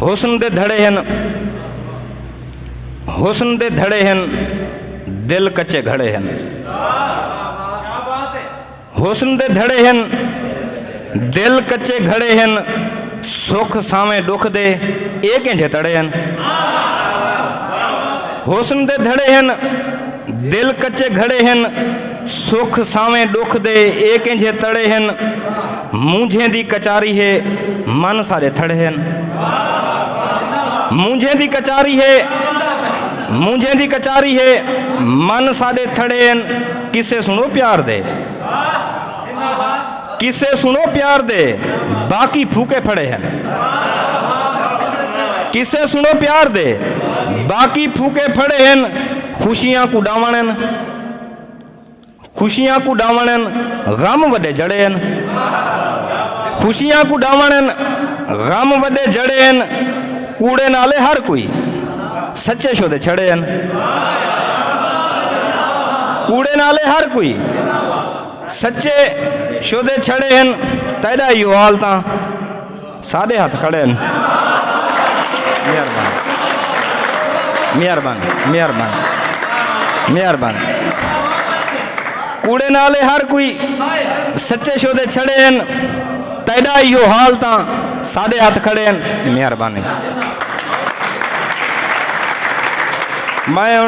हुस्न दे धड़े हैं, हुस्न दे धड़े हैं, दिल कच्चे घड़े हैं। हुस्न दे धड़े हैं, दिल कच्चे घड़े हैं, सुख सावे दुख दे एक इंझे तड़े हैं। हुस्न दे धड़े हैं, दिल कच्चे घड़े हैं, सुख सावे दुख दे एक इंझे तड़े हैं। मूंझे दी कचारी है, मन सारे थड़े हैं। मूंझे दी कचारी है, मूंझे दी कचारी है, मन सारे थड़े हैं। किसे सुनो प्यार दे, किसे सुनो प्यार दे, बाकी फूके फड़े हैं। किसे सुनो प्यार दे, बाकी फूके फड़े हैं। खुशियां को डावणन, खुशियां को डावणन, गम वडे जड़े हैं। खुशियां को डावणन, गम वडे जड़े हैं। कूड़े नाले हर कोई सच्चे शोदे छड़े हैं। कूड़े नाले हर कोई सच्चे शोदे छड़े हैं। तेरा यो हाल ता साढ़े हाथ खड़े हैं। मेहरबान मेहरबान मेहरबान मेहरबान। कूड़े नाले हर कोई सच्चे शोदे छड़े हैं। तेरा यो हाल ता साढ़े हाथ खड़े हैं। मेहरबानी। मैं